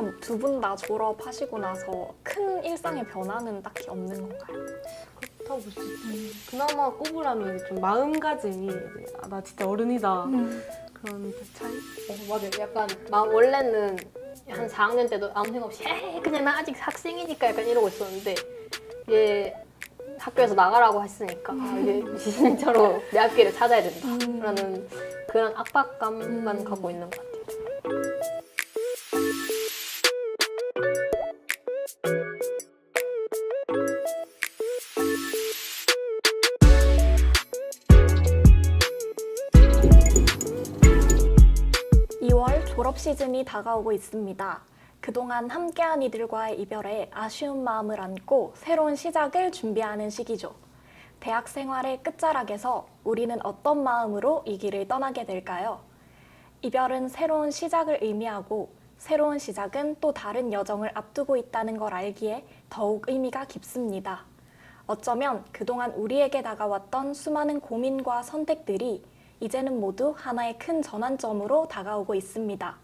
그럼 두 분 다 졸업하시고 나서 큰 일상의 변화는 딱히 없는 건가요? 그렇다고 볼 수 있지. 그나마 꼽으라면 이제 좀 마음가짐이 이제 나 진짜 어른이다 그런 차이? 맞아요. 약간 원래는 한 4학년 때도 아무 생각 없이 에이, 그냥 나 아직 학생이니까 약간 이러고 있었는데 이제 학교에서 나가라고 했으니까 이제 진짜로 내 앞길을 찾아야 된다라는 그런 압박감만 갖고 있는 것 같아요. 2월 졸업 시즌이 다가오고 있습니다. 그동안 함께한 이들과의 이별에 아쉬운 마음을 안고 새로운 시작을 준비하는 시기죠. 대학 생활의 끝자락에서 우리는 어떤 마음으로 이 길을 떠나게 될까요? 이별은 새로운 시작을 의미하고 새로운 시작은 또 다른 여정을 앞두고 있다는 걸 알기에 더욱 의미가 깊습니다. 어쩌면 그동안 우리에게 다가왔던 수많은 고민과 선택들이 이제는 모두 하나의 큰 전환점으로 다가오고 있습니다.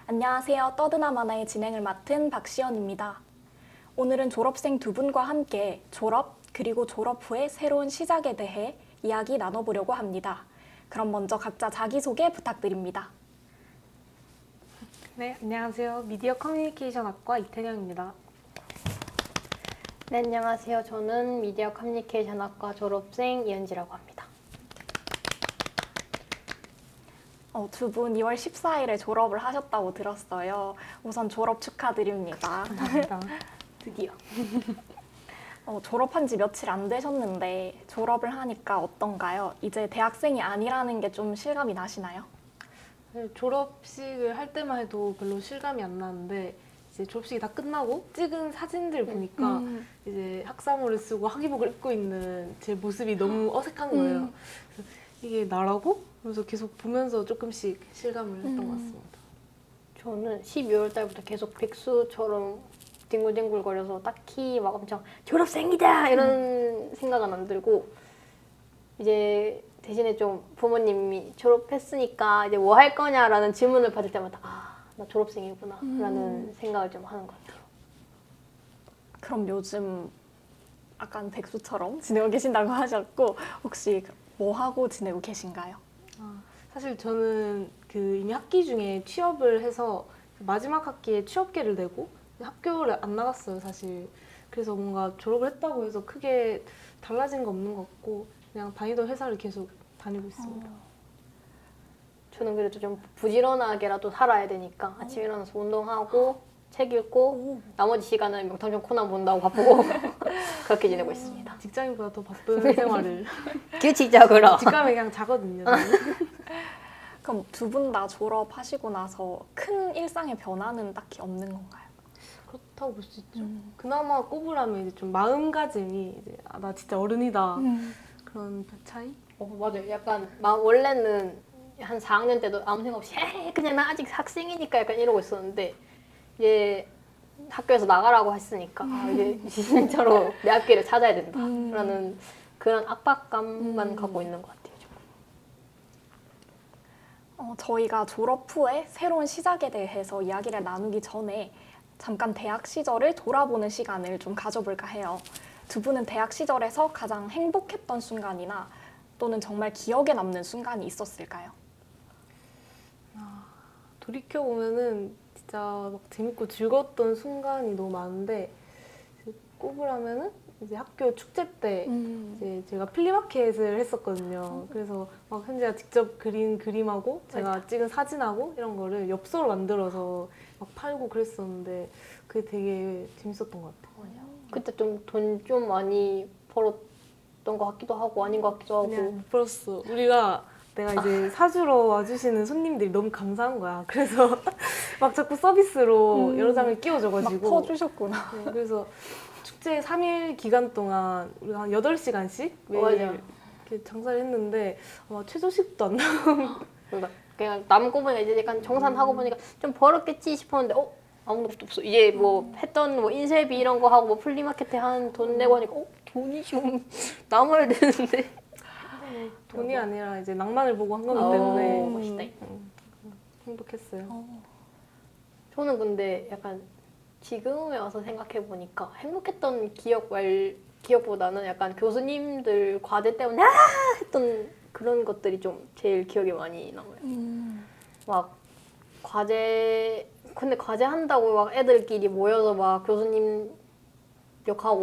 안녕하세요. 떠드나 마나의 진행을 맡은 박시연입니다. 오늘은 졸업생 두 분과 함께 졸업 그리고 졸업 후의 새로운 시작에 대해 이야기 나눠보려고 합니다. 그럼 먼저 각자 자기소개 부탁드립니다. 네, 안녕하세요. 미디어 커뮤니케이션 학과 이태경입니다. 네, 안녕하세요. 저는 미디어 커뮤니케이션 학과 졸업생 이은지라고 합니다. 두 분 2월 14일에 졸업을 하셨다고 들었어요. 우선 졸업 축하드립니다. 감사합니다. 드디어. 졸업한 지 며칠 안 되셨는데 졸업을 하니까 어떤가요? 이제 대학생이 아니라는 게 좀 실감이 나시나요? 네, 졸업식을 할 때만 해도 별로 실감이 안 나는데 이제 졸업식이 다 끝나고 찍은 사진들 보니까 이제 학사모를 쓰고 학위복을 입고 있는 제 모습이 너무 어색한 거예요. 그래서 이게 나라고? 그래서 계속 보면서 조금씩 실감을 했던 것 같습니다. 저는 12월 달부터 계속 백수처럼 뒹굴뒹굴거려서 딱히 막 엄청 졸업생이다 이런 생각은 안 들고 이제 대신에 좀 부모님이 졸업했으니까 이제 뭐 할 거냐라는 질문을 받을 때마다 나 졸업생이구나 라는 생각을 좀 하는 것 같아요. 그럼 요즘 약간 백수처럼 지내고 계신다고 하셨고 혹시 뭐 하고 지내고 계신가요? 사실 저는 이미 학기 중에 취업을 해서 마지막 학기에 취업계를 내고 학교를 안 나갔어요, 사실. 그래서 뭔가 졸업을 했다고 해서 크게 달라진 거 없는 것 같고 그냥 다니던 회사를 계속 다니고 있습니다. 저는 그래도 좀 부지런하게라도 살아야 되니까 아침에 일어나서 운동하고 책 읽고 나머지 시간은 명탐정 코난 본다고 바쁘고 그렇게 지내고 있습니다. 직장인보다 더 바쁜 생활을 규칙적으로. 집 가면 그냥 자거든요. 저는. 그럼 두 분 다 졸업하시고 나서 큰 일상의 변화는 딱히 없는 건가요? 그렇다고 볼 수 있죠. 그나마 꼽으라면 이제 좀 마음가짐이 이제 나 진짜 어른이다 그런 차이? 맞아요. 약간 원래는 한 4학년 때도 아무 생각 없이 에이, 그냥 나 아직 학생이니까 약간 이러고 있었는데 이제 학교에서 나가라고 했으니까 이제 진짜로 내 앞길을 찾아야 된다라는 그런 압박감만 갖고 있는 것 같아요. 저희가 졸업 후에 새로운 시작에 대해서 이야기를 나누기 전에 잠깐 대학 시절을 돌아보는 시간을 좀 가져볼까 해요. 두 분은 대학 시절에서 가장 행복했던 순간이나 또는 정말 기억에 남는 순간이 있었을까요? 돌이켜보면은 진짜 막 재밌고 즐거웠던 순간이 너무 많은데 꼽으라면은 이제 학교 축제 때 이제 제가 플리마켓을 했었거든요. 그래서 막 현지가 직접 그린 그림하고 제가 찍은 사진하고 이런 거를 엽서로 만들어서 막 팔고 그랬었는데 그게 되게 재밌었던 것 같아요. 그때 좀 돈 좀 많이 벌었던 것 같기도 하고 아닌 것 같기도 하고. 그냥 못 벌었어. 내가 이제 사주러 와주시는 손님들이 너무 감사한 거야. 그래서 막 자꾸 서비스로 여러 장을 끼워줘가지고 막 퍼주셨구나. 네, 그래서 축제 3일 기간 동안 우리가 한 8시간씩 매일 이렇게 장사를 했는데 아마 최저시급도 안 나오고 그냥 남고 보니까 이제 약간 정산하고 보니까 좀 벌었겠지 싶었는데 아무것도 없어. 이제 뭐 했던 뭐 인쇄비 이런 거 하고 뭐 플리마켓에 한 돈 내고 하니까 돈이 좀 남아야 되는데 돈이 아니라 이제 낭만을 보고 한 거기 때문에 멋있다. 행복했어요. 저는 근데 약간 지금에 와서 생각해 보니까 행복했던 기억보다는 약간 교수님들 과제 때문에 했던 그런 것들이 좀 제일 기억에 많이 남아요. 막 근데 과제 한다고 막 애들끼리 모여서 막 교수님 욕하고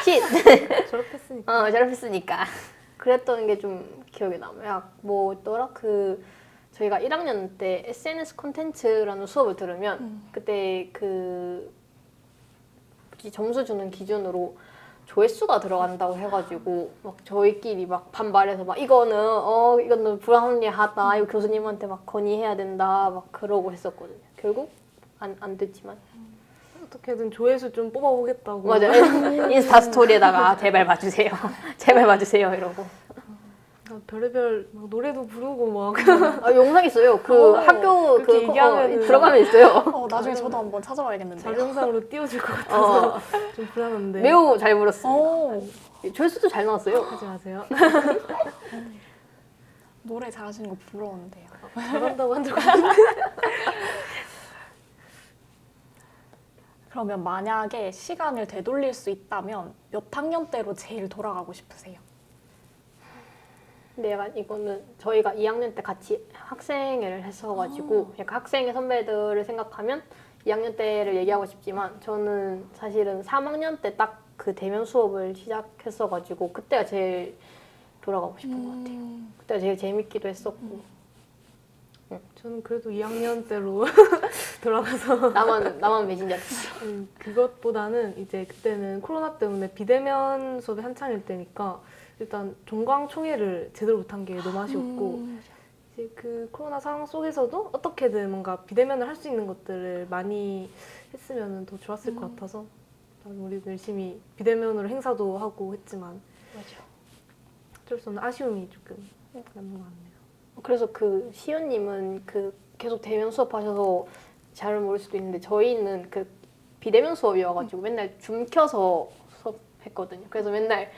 쉿 졸업했으니까. 졸업했으니까 그랬던 게 좀 기억에 남아요. 뭐더라 저희가 1학년 때 SNS 콘텐츠라는 수업을 들으면 그때 그 점수 주는 기준으로 조회수가 들어간다고 해가지고 막 저희끼리 막 반발해서 막 이거는 불합리하다, 이거 교수님한테 막 건의해야 된다 막 그러고 했었거든요. 결국 안 됐지만 어떻게든 조회수 좀 뽑아보겠다고. 맞아요. 인스타 스토리에다가 제발 봐주세요, 제발 봐주세요 이러고. 별의별 막 노래도 부르고 막 영상 있어요. 그 학교 그렇게 얘기하면은 들어가면 있어요. 나중에 저도 한번 찾아봐야겠는데요. 자동상으로 띄워줄 것 같아서 좀 불안한데. 매우 잘 불렀습니다. 오, 조회수도 잘 나왔어요. 하지 마세요. 노래 잘하시는 거 부러운데요. 잘한다고 한 적. 그러면 만약에 시간을 되돌릴 수 있다면 몇 학년 때로 제일 돌아가고 싶으세요? 근데 약간 이거는 저희가 2학년 때 같이 학생회를 했어가지고 약간 학생회 선배들을 생각하면 2학년 때를 얘기하고 싶지만 저는 사실은 3학년 때 딱 그 대면 수업을 시작했어가지고 그때가 제일 돌아가고 싶은 것 같아요. 그때가 제일 재밌기도 했었고 저는 그래도 2학년 때로 돌아가서 나만 매진자 됐어. 그것보다는 이제 그때는 코로나 때문에 비대면 수업이 한창일 때니까 일단 종강총회를 제대로 못한 게 너무 아쉬웠고 이제 그 코로나 상황 속에서도 어떻게든 뭔가 비대면을 할 수 있는 것들을 많이 했으면 더 좋았을 것 같아서 우리도 열심히 비대면으로 행사도 하고 했지만 맞아. 어쩔 수 없는 아쉬움이 조금 남는 것 같네요. 그래서 그 시연님은 그 계속 대면 수업하셔서 잘 모를 수도 있는데 저희는 그 비대면 수업이어가지고 맨날 줌 켜서 수업했거든요. 그래서 맨날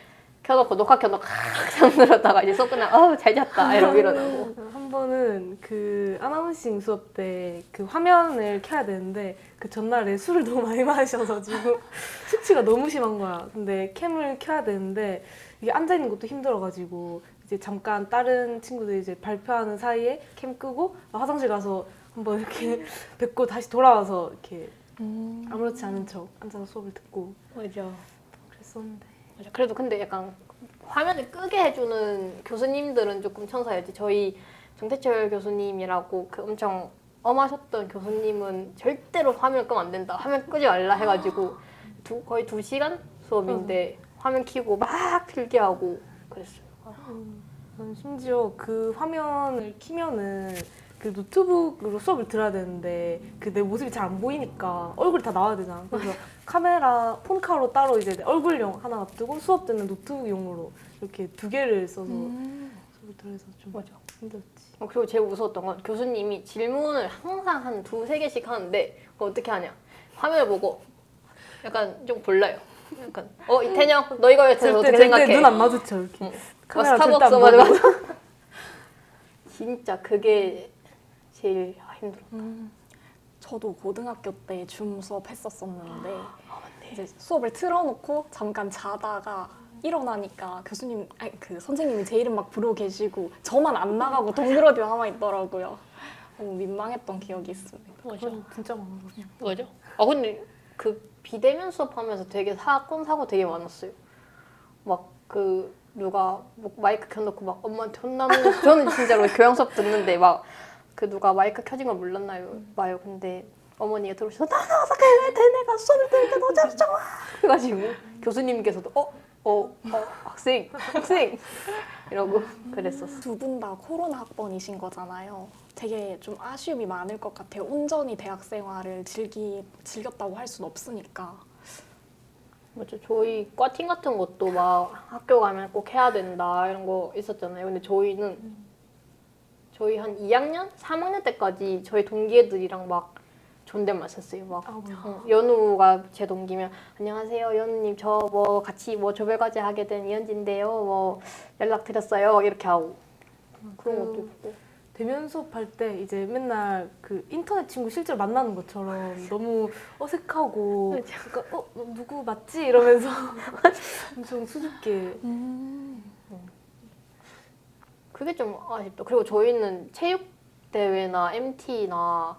켜놓고 녹화 켜놓고 잠들었다가 이제 수업 끝나면 잘 잤다 이러고 일어나고. 한 번은 그 아나운싱 수업 때 그 화면을 켜야 되는데 그 전날에 술을 너무 많이 마셔가지고 숙취가 너무 심한 거야. 근데 캠을 켜야 되는데 이게 앉아있는 것도 힘들어가지고 이제 잠깐 다른 친구들 이제 발표하는 사이에 캠 끄고 화장실 가서 한번 이렇게 뵙고 다시 돌아와서 이렇게 아무렇지 않은 척 앉아서 수업을 듣고 맞아. 그랬었는데 맞아. 그래도 근데 약간 화면을 끄게 해주는 교수님들은 조금 천사였지. 저희 정태철 교수님이라고 그 엄청 엄하셨던 교수님은 절대로 화면 끄면 안 된다, 화면 끄지 말라 해가지고 거의 2시간 수업인데 화면 켜고 막 필기하고 그랬어요. 저는 심지어 그 화면을 키면은 그 노트북으로 수업을 들어야 되는데 그 내 모습이 잘 안 보이니까 얼굴이 다 나와야 되잖아. 그래서 카메라, 폰카로 따로 이제 내 얼굴용 하나 놔두고 수업 듣는 노트북용으로 이렇게 2개를 써서 수업을 들어서 좀 맞아. 힘들었지. 그리고 제일 무서웠던 건 교수님이 질문을 항상 한 2-3개씩 하는데 그거 어떻게 하냐, 화면을 보고 약간 좀 골라요. 약간 이태녕 너 이거에 대해서 어떻게 생각해? 눈 안 마주쳐 이렇게. 응. 카메라 절대 스타벅스 안 맞아 보고. 맞아. 진짜 그게 제일 힘들어. 저도 고등학교 때 줌 수업 했었었는데 이제 수업을 틀어놓고 잠깐 자다가 일어나니까 그 선생님이 제 이름 막 부르고 계시고 저만 안 나가고 덩그러니 남아 있더라고요. 너무 민망했던 기억이 있습니다. 맞아. 그건 진짜 많아가지고. 맞아. 근데 그 비대면 수업하면서 되게 사건 사고 되게 많았어요. 막 그 누가 뭐 마이크 켜놓고 막 엄마한테 혼나는 저는 진짜로 교양 수업 듣는데 막 그 누가 마이크 켜진 걸 몰랐나요? 봐요. 근데 어머니가 들어오셔서 나 나와서 내가 수업을 들을게 너 잘했잖아. 그래가지고 교수님께서도 학생 이러고 그랬었어. 두 분 다 코로나 학번이신 거잖아요. 되게 좀 아쉬움이 많을 것 같아요. 온전히 대학 생활을 즐겼다고 할 수는 없으니까. 맞죠. 저희 과팅 같은 것도 막 학교 가면 꼭 해야 된다 이런 거 있었잖아요. 근데 저희 한 2학년, 3학년 때까지 저희 동기 애들이랑 막 존댓말 썼어요. 막 연우가 제 동기면 안녕하세요 연우님 저 뭐 같이 뭐 조별과제 하게 된 이현진인데요. 뭐 연락 드렸어요. 이렇게 하고 그런 것도 있고. 대면 수업할 때 이제 맨날 그 인터넷 친구 실제로 만나는 것처럼 너무 어색하고 그러니까 너 누구 맞지? 이러면서 엄청 수줍게 그게 좀 아쉽다. 그리고 저희는 체육 대회나 MT나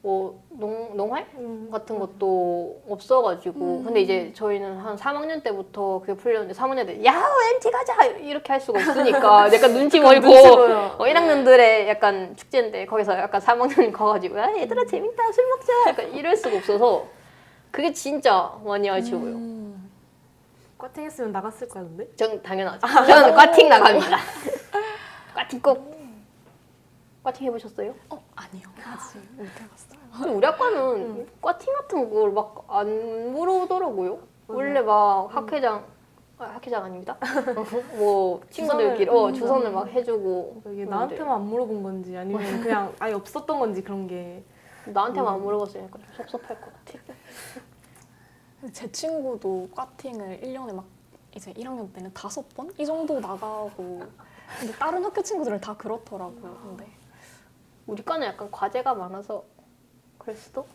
뭐 농활 같은 것도 없어가지고 근데 이제 저희는 한 3학년 때부터 그게 풀렸는데 3학년 때 야 MT 가자 이렇게 할 수가 없으니까 약간 눈치 보이고 눈치 보여. 1학년들의 약간 축제인데 거기서 약간 3학년이 가가지고 야 얘들아 재밌다 술 먹자 약간 이럴 수가 없어서 그게 진짜 많이 아쉬워요. 꽈팅했으면 나갔을 거야 근데. 전 당연하죠. 저는 꽈팅 나갑니다. 꽈팅 꼭. 꽈팅 해보셨어요? 아니요. 아직 못 해봤어요. 근데 우리 학과는 꽈팅 같은 걸 막 안 물어보더라고요. 원래 막 학회장 아닙니다. 뭐 친구들끼리 주선을 막 해주고 이게 그런데 나한테만 안 물어본 건지 아니면 그냥 아예 없었던 건지 그런 게. 나한테만 안 물어봤으니까 좀 섭섭할 것 같아. 제 친구도 꽈팅을 1년에 막 이제 1학년 때는 5번? 이 정도 나가고 근데 다른 학교 친구들은 다 그렇더라고요. 근데 우리 과는 약간 과제가 많아서 그럴 수도?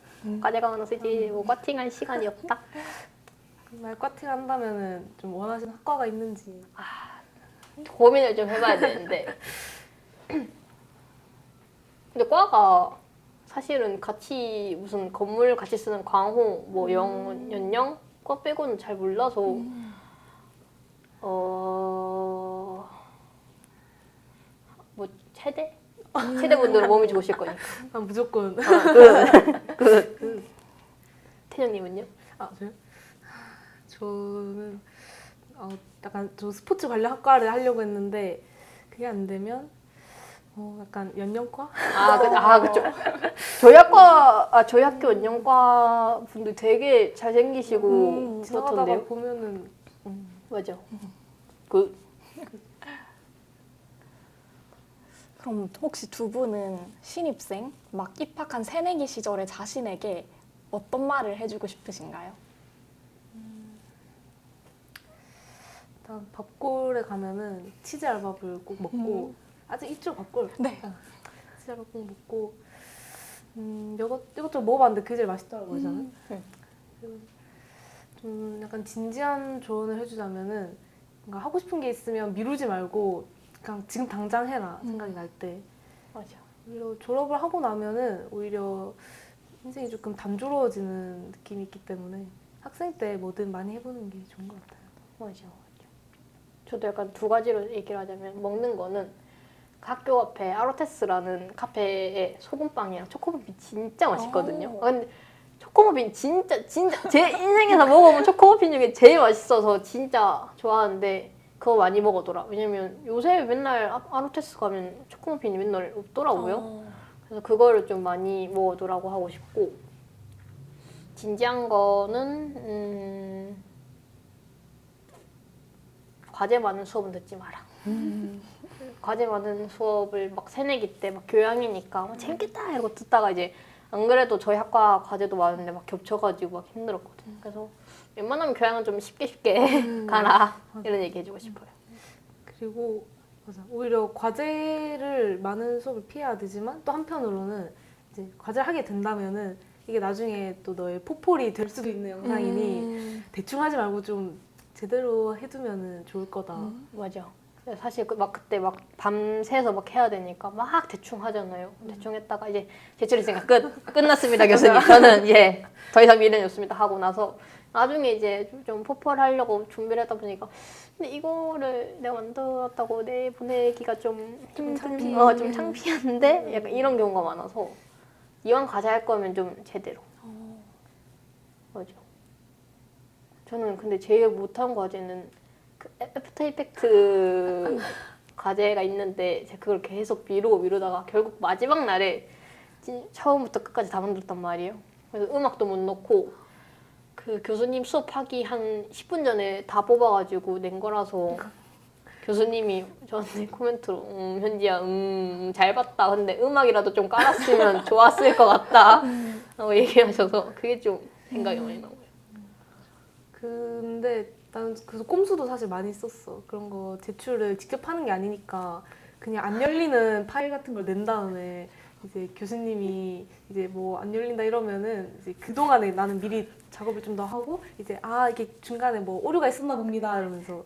과제가 많아서 이제 뭐 꽈팅할 시간이 없다. 정말 꽈팅 한다면은 좀 원하시는 학과가 있는지. 고민을 좀 해봐야 되는데 근데 과가 사실은 같이 무슨 건물 같이 쓰는 광호 뭐 연영 과 빼고는 잘 몰라서 뭐 체대분들은 몸이 좋으실 거니까. 난 무조건. 태정님은요? 저요? 저는 약간 저 스포츠 관련 학과를 하려고 했는데 그게 안 되면 약간 연영과? 그쵸. 저희 학교 연영과 분들 되게 잘생기시고 지나가다가 그렇던데요. 보면은 맞아. 그럼 혹시 두 분은 신입생 막 입학한 새내기 시절에 자신에게 어떤 말을 해주고 싶으신가요? 일단 밥골에 가면은 치즈 알밥을 꼭 먹고 아직 있죠 밥골? 네. 치즈 알밥 꼭 먹고 이것저것 먹어봤는데 그게 제일 맛있더라고요 저는. 좀 약간 진지한 조언을 해주자면은 뭔가 하고 싶은 게 있으면 미루지 말고 그냥 지금 당장 해라 생각이 날 때. 맞아. 오히려 졸업을 하고 나면은 오히려 인생이 조금 단조로워지는 느낌이 있기 때문에 학생 때 뭐든 많이 해보는 게 좋은 것 같아요. 맞아. 저도 약간 두 가지로 얘기를 하자면 먹는 거는 그 학교 앞에 아로테스라는 카페에 소금빵이랑 초코머핀 진짜 맛있거든요. 근데 초코머핀 진짜 제 인생에서 먹어본 초코머핀 중에 제일 맛있어서 진짜 좋아하는데 그거 많이 먹어더라. 왜냐면 요새 맨날 아로테스 가면 초코머핀이 맨날 없더라고요. 그래서 그거를 좀 많이 먹어두라고 하고 싶고 진지한 거는 과제 많은 수업은 듣지 마라. 과제 많은 수업을 막 새내기 때 막 교양이니까 막 재밌겠다 이러고 듣다가 이제 안 그래도 저희 학과 과제도 많은데 막 겹쳐가지고 막 힘들었거든요. 그래서 웬만하면 교양은 좀 쉽게 가라 이런 얘기 해주고 싶어요. 그리고 맞아. 오히려 과제를 많은 수업을 피해야 되지만 또 한편으로는 이제 과제를 하게 된다면은 이게 나중에 또 너의 포폴이 될 수도 있는 영상이니 대충 하지 말고 좀 제대로 해두면은 좋을 거다. 맞아. 사실 막 그때 막 밤새서 막 해야 되니까 막 대충 하잖아요. 대충 했다가 이제 제출했으니까 끝났습니다 교수님. 저는 더 이상 미련이 없습니다 하고 나서 나중에 이제 좀 포펄하려고 준비를 하다 보니까 근데 이거를 내가 만들었다고 내보내기가 좀 창피한데 약간 이런 경우가 많아서 이왕 과제 할 거면 좀 제대로. 맞아. 저는 근데 제일 못한 과제는 그 애프터 이펙트 과제가 있는데 제가 그걸 계속 미루다가 결국 마지막 날에 처음부터 끝까지 다 만들었단 말이에요. 그래서 음악도 못 넣고 그 교수님 수업하기 한 10분 전에 다 뽑아가지고 낸 거라서 교수님이 저한테 코멘트로 현지야 잘 봤다. 근데 음악이라도 좀 깔았으면 좋았을 것 같다 라고 얘기하셔서 그게 좀 생각이 많이 나고요. 근데 나는 그래서 꼼수도 사실 많이 썼어. 그런 거 제출을 직접 하는 게 아니니까 그냥 안 열리는 파일 같은 걸 낸 다음에 이제 교수님이 이제 뭐 안 열린다 이러면은 이제 그 동안에 나는 미리 작업을 좀 더 하고 이제 이게 중간에 뭐 오류가 있었나 봅니다 이러면서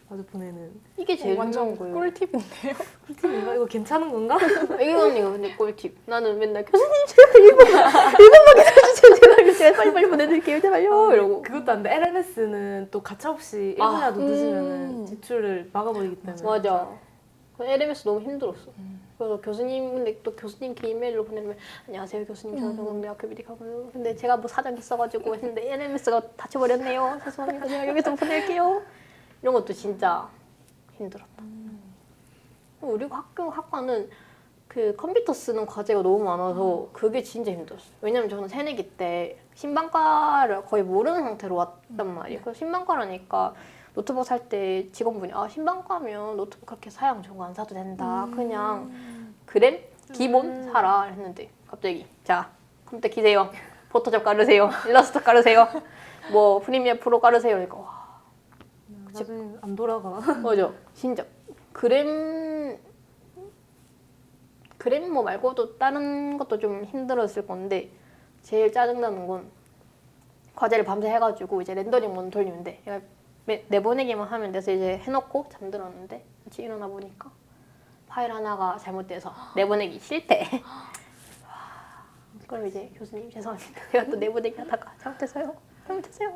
마저 보내는. 이게 제일 완전 중요한 거예요. 꿀팁인데요. 꿀팁인가? 이거 괜찮은 건가? 이게 언니가 근데 꿀팁. 나는 맨날 교수님 제발 1분만 기다려주세요. 제발 빨리 보내드릴게요. 제발요. 이러고. 그것도 안 돼. LMS는 또 가차없이 1분이라도 늦으면은 제출을 막아버리기 때문에. 맞아. 그 LMS 너무 힘들었어. 그래서 교수님 근데 또 교수님 이메일로 보내면 안녕하세요 교수님 저는 경동대학교 미디어고요. 근데 제가 뭐 사정 있어가지고 했는데 LMS가 닫혀버렸네요. 죄송합니다. 제가 여기서 보낼게요. 이런 것도 진짜 힘들었다. 우리 학과는 그 컴퓨터 쓰는 과제가 너무 많아서 그게 진짜 힘들었어요. 왜냐면 저는 새내기 때 신방과를 거의 모르는 상태로 왔단 말이에요. 그래서 신방과라니까 노트북 살 때 직원분이 신방과면 노트북 그렇게 사양 좋은 거 안 사도 된다. 그냥 그램 기본 사라 했는데 갑자기 자 컴퓨터 키세요. 포토샵 깔으세요. 일러스트 깔으세요. 뭐 프리미어 프로 깔으세요. 그러니까 와. 나중에 안 돌아가. 맞아. 진짜 그램 뭐 말고도 다른 것도 좀 힘들었을 건데 제일 짜증나는 건 과제를 밤새 해가지고 이제 렌더링만 돌리면 돼. 내보내기만 하면 돼서 이제 해놓고 잠들었는데 아침 일어나 보니까 파일 하나가 잘못돼서 내보내기 싫대. 그럼 이제 교수님 죄송합니다. 제가 또 내보내기 하다가 잘못했어요.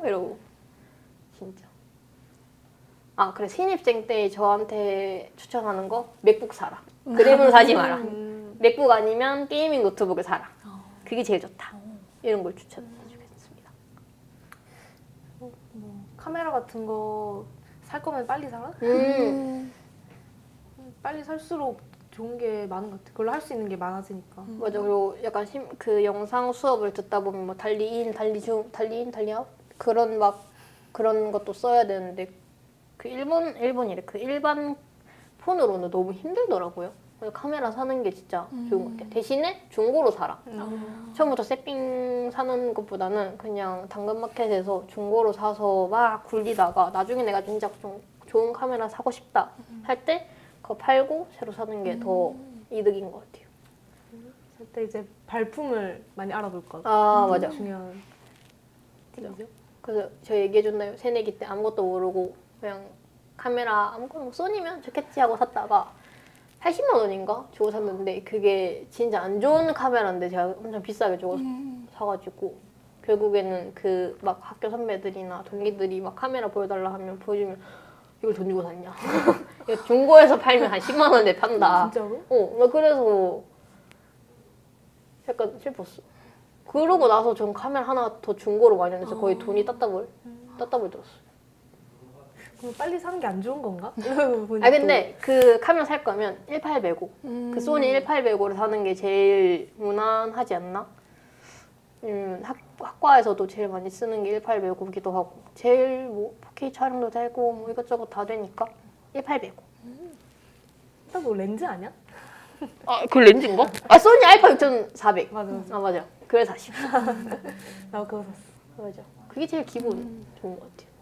이러고 진짜. 그래 신입생 때 저한테 추천하는 거 맥북 사라. 그램은 사지 마라. 맥북 아니면 게이밍 노트북을 사라. 그게 제일 좋다. 이런 걸 추천해주겠습니다. 뭐 카메라 같은 거 살 거면 빨리 사라? 빨리 살수록 좋은 게 많은 것 같아. 그걸로 할 수 있는 게 많아지니까. 맞아. 그리고 약간 그 영상 수업을 듣다 보면 뭐 달리인, 달리중, 달리아웃 그런 것도 써야 되는데 그 일본이래. 그 일반 폰으로는 너무 힘들더라고요. 그래서 카메라 사는 게 진짜 좋은 것 같아요. 대신에 중고로 사라. 처음부터 새삥 사는 것보다는 그냥 당근마켓에서 중고로 사서 막 굴리다가 나중에 내가 진짜 좀 좋은 카메라 사고 싶다 할 때 그거 팔고 새로 사는 게 더 이득인 것 같아요. 살 때 이제 발품을 많이 알아볼 것. 맞아. 중요한 팁이죠. 그래서 저 얘기해줬나요? 새내기 때 아무것도 모르고 그냥 카메라 아무거나 뭐 소니면 좋겠지 하고 샀다가 80만 원인가 주고 샀는데 그게 진짜 안 좋은 카메라인데 제가 엄청 비싸게 주고 사가지고 결국에는 그 막 학교 선배들이나 동기들이 막 카메라 보여달라 하면 보여주면 이걸 돈 주고 샀냐? 이거 중고에서 팔면 한 10만 원에 판다. 진짜로? 나 그래서 약간 슬펐어. 그러고 나서 전 카메라 하나 더 중고로 많이 했는데 거의 돈이 따따블 들었어요. 그럼 빨리 사는 게 안 좋은 건가? 근데 그 카메라 살 거면 1800고 그 소니 1800호를 사는 게 제일 무난하지 않나? 학과에서도 제일 많이 쓰는 게 1800호기도 하고 제일 뭐 4K 촬영도 되고 뭐 이것저것 다 되니까 1800호. 너 렌즈 아니야? 그 렌즈인가? 소니 알파 6400. 맞아. 맞아. 그래 40. 나 그거 샀어. 맞아. 그게 제일 기분 좋은 것 같아요.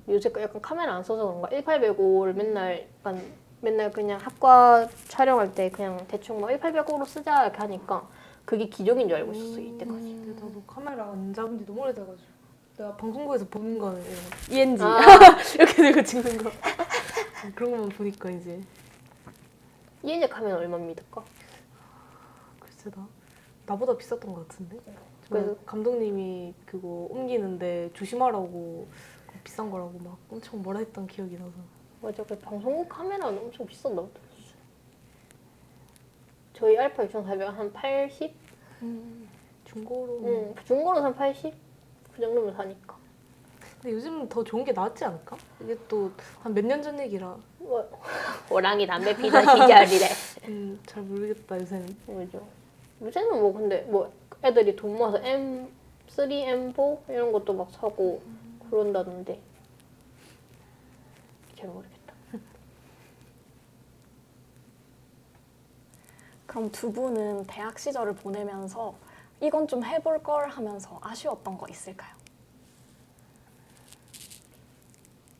요새 약간 카메라 안 써서 그런가 1800호를 맨날 그냥 학과 촬영할 때 그냥 대충 뭐 1800호로 쓰자 이렇게 하니까 그게 기적인 줄 알고 있었어 이때까지. 근데 나도 카메라 안 잡은 지 너무 오래돼가지고 내가 방송국에서 보는 거는 이런 ENG 이렇게 들고 찍는 거 그런 것만 보니까 이제 ENG 카메라 얼마입니까? 글쎄 나보다 비쌌던 것 같은데. 그래서 감독님이 그거 옮기는데 조심하라고 비싼 거라고 막 엄청 뭐라 했던 기억이 나서. 맞아. 그 방송국 카메라는 엄청 비싼다고 들었어요. 저희 알파 6400 한 80? 중고로. 중고로 한 80? 그 정도면 사니까. 근데 요즘 더 좋은 게 나왔지 않을까? 이게 또 한 몇 년 전 얘기라. 호랑이 담배 피던 시절이래. 잘 모르겠다 요새는. 그죠. 요새는 뭐 근데 뭐 애들이 돈 모아서 M3, M4 이런 것도 막 사고 그런다던데 잘 모르겠다. 그럼 두 분은 대학 시절을 보내면서 이건 좀 해볼 걸 하면서 아쉬웠던 거 있을까요?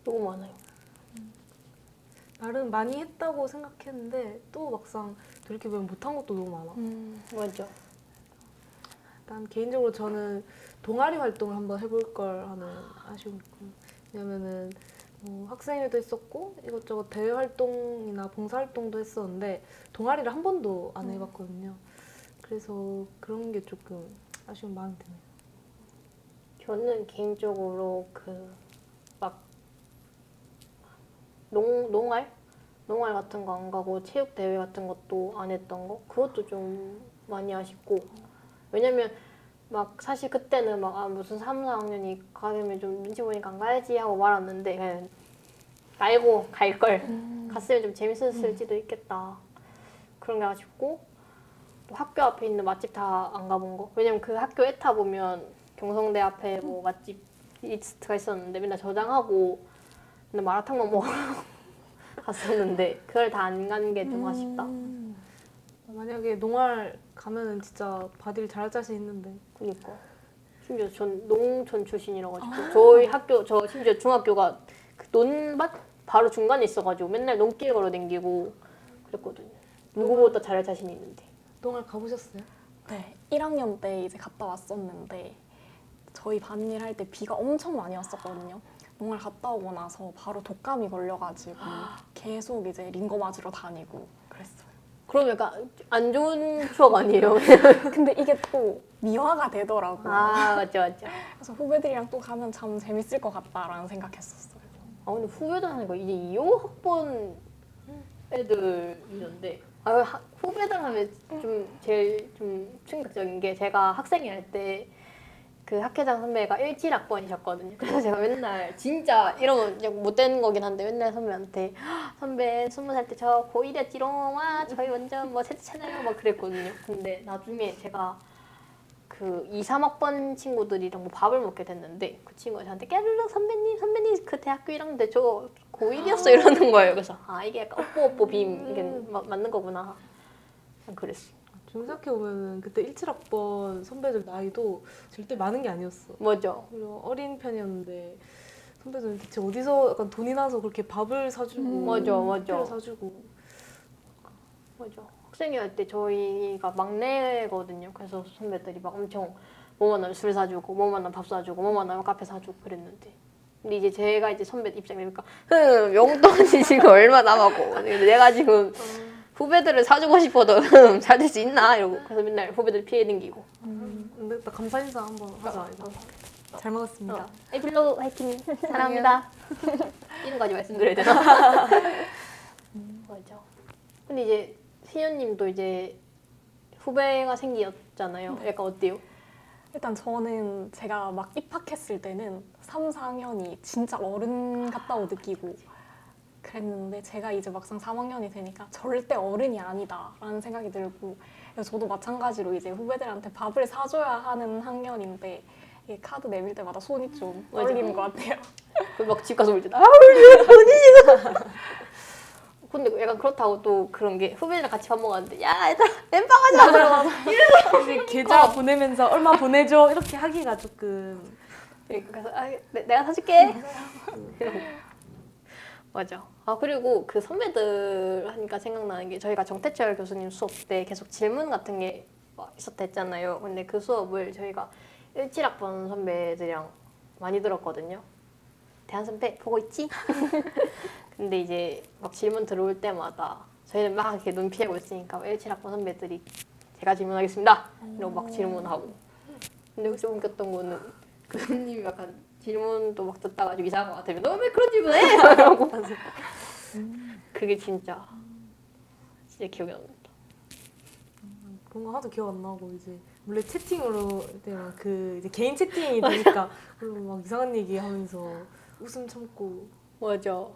너무 많아요. 나름 많이 했다고 생각했는데 또 막상 돌이켜보면 못한 것도 너무 많아. 맞아. 일단 개인적으로 저는 동아리 활동을 한번 해볼 걸 하는 아쉬움이 있고, 왜냐면은 뭐 학생회도 했었고 이것저것 대외 활동이나 봉사 활동도 했었는데 동아리를 한 번도 안 해봤거든요. 그래서 그런 게 조금 아쉬움 많이 드네요. 저는 개인적으로 그 막 농활 같은 거 안 가고 체육 대회 같은 것도 안 했던 거 그것도 좀 많이 아쉽고 왜냐면 막 사실 그때는 막 아 무슨 3, 4학년이 가면 좀 눈치 보니까 안 가야지 하고 말았는데 그냥 알고 갈 걸 갔으면 좀 재밌었을지도 있겠다 그런 게 아쉽고 또 학교 앞에 있는 맛집 다 안 가본 거 왜냐면 그 학교 에타 보면 경성대 앞에 뭐 맛집 리스트가 있었는데 맨날 저장하고 근데 마라탕만 먹으러 갔었는데 그걸 다 안 간 게 좀 아쉽다. 만약에 농활 가면은 진짜 바디를 잘할 자신 있는데. 그니까 심지어 전 농촌 출신이라 가지고 저희 학교 저 심지어 중학교가 그 논밭 바로 중간에 있어가지고 맨날 논길 걸어 댕기고 그랬거든요. 누구보다 잘할 자신이 있는데. 농활 가보셨어요? 네, 1학년 때 이제 갔다 왔었는데 저희 반일 할 때 비가 엄청 많이 왔었거든요. 농활 갔다 오고 나서 바로 독감이 걸려가지고 계속 이제 링거 맞으러 다니고 그랬어요. 그럼 약간 안 좋은 추억 아니에요? 근데 이게 또 미화가 되더라고요. 아 맞죠. 그래서 후배들이랑 또 가면 참 재밌을 것 같다라는 생각했었어요. 아 근데 후배들 하니까 이제 2호학번 애들 있는데 후배들 하면 좀 제일 좀 충격적인 게 제가 학생회 할 때 그 학회장 선배가 17학번이셨거든요. 그래서 제가 맨날 진짜 이런 거 못된 거긴 한데 맨날 선배한테 선배 20살 때 저 고1이었지롱 와 저희 완전 뭐 세트잖아요 막 그랬거든요. 근데 나중에 제가 그 2, 3학번 친구들이랑 뭐 밥을 먹게 됐는데 그 친구가 저한테 깨르륵 선배님 그 대학교 1학년 때 저 고1이었어 이러는 거예요. 그래서 아 이게 약간 업보 빔 이게 맞는 거구나. 그냥 그랬어. 지금 생각해보면은 그때 17학번 선배들 나이도 절대 많은 게 아니었어. 맞아. 그리고 어린 편이었는데 선배들은 대체 어디서 약간 돈이 나서 그렇게 밥을 사주고 맞아. 커피를 사주고. 맞아. 학생회 할 때 저희가 막내거든요. 그래서 선배들이 막 엄청 뭐만 하면 술 사주고 뭐만 하면 밥 사주고 뭐만 하면 카페 사주고 그랬는데 근데 이제 제가 이제 선배 입장이니까 용돈이 지금 얼마 남았고 근데 내가 지금 후배들을 사주고 싶어도 사줄 수 있나 이러고 그래서 맨날 후배들 피해 댕기고 근데 나 감사 인사 한번 하자. 이거. 잘 먹었습니다. 에필로 화이팅 사랑합니다. 이름까지 말씀드려야 되나? 맞아. 근데 이제 희연님도 이제 후배가 생기었잖아요. 약간 어때요? 일단 저는 제가 막 입학했을 때는 3, 4학년이 진짜 어른 같다고 느끼고 그랬는데 제가 이제 막상 3학년이 되니까 절대 어른이 아니다라는 생각이 들고 그래서 저도 마찬가지로 이제 후배들한테 밥을 사줘야 하는 학년인데 이게 카드 내밀 때마다 손이 좀 맞아. 떨리는 것 같아요. 막 집 가서 울 때, 아우, 왜 돈이 지금. 근데 약간 그렇다고 또 그런 게 후배들이랑 같이 밥 먹었는데, 야, 얘들아, 엠빵 하자! 이제 계좌 보내면서 얼마 보내줘 이렇게 하기가 조금. 그래서, 아, 내가 사줄게! 맞아. 아, 그리고 그 선배들 하니까 생각나는 게 저희가 정태철 교수님 수업 때 계속 질문 같은 게 있었다 했잖아요. 근데 그 수업을 저희가 17학번 선배들이랑 많이 들었거든요. 대한 선배 보고 있지? 근데 이제 막 질문 들어올 때마다 저희는 막 이렇게 눈 피하고 있으니까 17학번 선배들이 제가 질문하겠습니다. 이러고 막 질문하고. 근데 좀 웃겼던 거는 교수님이 약간 질문도 막 듣다가 좀 이상한 것 같으면 너 왜 그런 질문해? 이러고 그게 진짜 기억이 납니다. 그런 거 하나도 기억 안 나고 이제 원래 채팅으로 때막 그 이제 개인 채팅이 되니까 그리고 막 이상한 얘기 하면서 웃음 참고 맞아.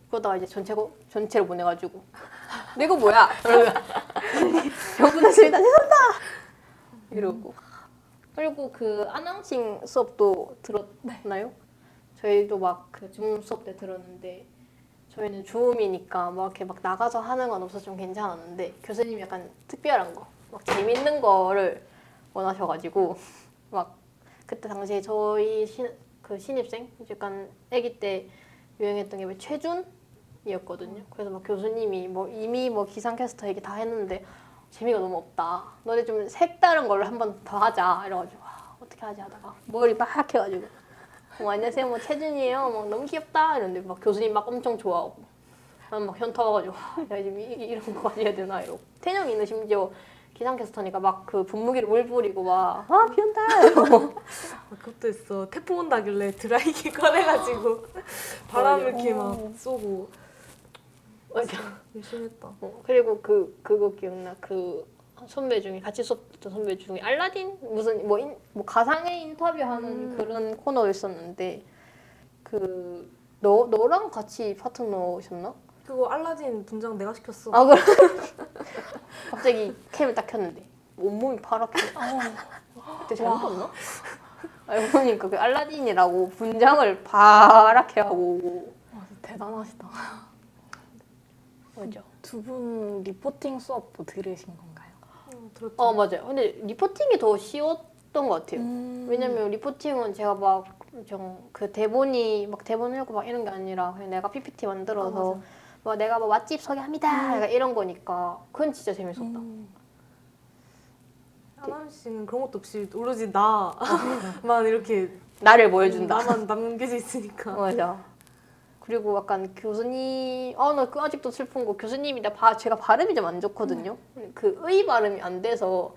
그러다가 이제 전체로 보내가지고 내가 뭐야? 그러면 병분했습니다. 죄송합니다. 이러고 그리고 그 아나운싱 수업도 들었나요? 저희도 막 그 줌 수업 때 들었는데 저희는 줌이니까 막 이렇게 막 나가서 하는 건 없어서 좀 괜찮았는데 교수님이 약간 특별한 거, 막 재밌는 거를 원하셔가지고 막 그때 당시에 저희 그 신입생 약간 아기 때 유행했던 게 왜 최준 이었거든요. 그래서 막 교수님이 뭐 이미 뭐 기상캐스터 얘기 다 했는데 재미가 너무 없다. 너네 좀 색다른 걸로 한 번 더 하자. 이래가지고 어떻게 하지 하다가 머리 막 해가지고 안녕하세요 뭐 채준이에요. 막 너무 귀엽다 이러는데 막 교수님 막 엄청 좋아하고 나는 막 현타 와가지고 야 지금 이런 거 해야 되나 이러고 태영이는 심지어 기상캐스터니까 막 그 분무기를 물 뿌리고 막 비 온다 이러고 그것도 있어. 태풍 온다길래 드라이기 꺼내가지고 바람을 이렇게 막 쏘고 맞아. 열심히 했다. 그리고 그거 기억나? 그 선배 중에 같이 수업했던 선배 중에 알라딘 무슨 뭐 가상의 인터뷰하는 그런 코너가 있었는데 그 너랑 같이 파트너셨나? 그거 알라딘 분장 내가 시켰어. 아 그래? 갑자기 캠을 딱 켰는데 온몸이 파랗게. 그때 잘못 봤나? 알고 보니까 그 알라딘이라고 분장을 파랗게 하고. 와, 대단하시다. 맞아. 두 분 리포팅 수업도 들으신 건가요? 들었지. 맞아요. 근데 리포팅이 더 쉬웠던 것 같아요. 왜냐면 리포팅은 제가 막 그 대본이 막 대본 읽고 막 이런 게 아니라 그냥 내가 PPT 만들어서 뭐 내가 뭐 맛집 소개합니다. 약간 이런 거니까 그건 진짜 재밌었다. 아나운싱은 그런 것도 없이 오로지 나만 이렇게 나를 보여준다. 나만 남겨져 있으니까. 맞아. 그리고 약간 교수님, 나 그 아직도 슬픈 거 교수님이 제가 발음이 좀 안 좋거든요. 그 의 발음이 안 돼서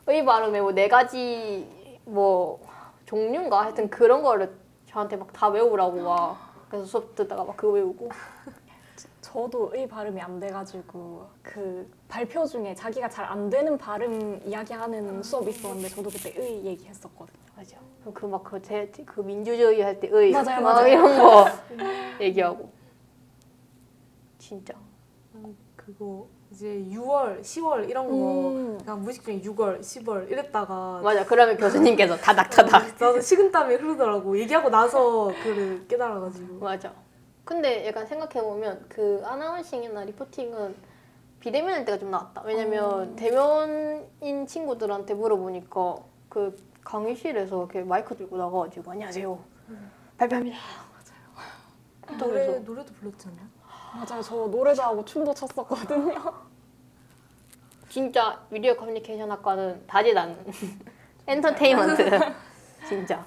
의 발음에 뭐 4가지 뭐 종류인가 하여튼 그런 거를 저한테 막 다 외우라고 막 그래서 수업 듣다가 막 그거 외우고. 저도 의 발음이 안 돼가지고 그 발표 중에 자기가 잘 안 되는 발음 이야기하는 수업이 있었는데 저도 그때 의 얘기했었거든요. 맞아. 그 민주주의 할 때 의. 맞아요, 막 맞아요. 이런 거 얘기하고. 진짜. 그거 이제 6월, 10월 이런 거 그냥 무의식 중에 6월, 10월 이랬다가 맞아. 그러면 교수님께서 타닥타닥. 나도 식은땀이 흐르더라고. 얘기하고 나서 그를 깨달아가지고. 맞아. 근데 약간 생각해보면 그 아나운싱이나 리포팅은 비대면일 때가 좀 나았다. 왜냐면 대면인 친구들한테 물어보니까 그 강의실에서 이렇게 마이크 들고 나가가지고 안녕하세요. 발표합니다. 맞아요. 노래도 불렀잖아. 맞아요. 저 노래도 하고 춤도 췄었거든요. 진짜 미디어 커뮤니케이션 학과는 다재다능. 엔터테인먼트. 진짜.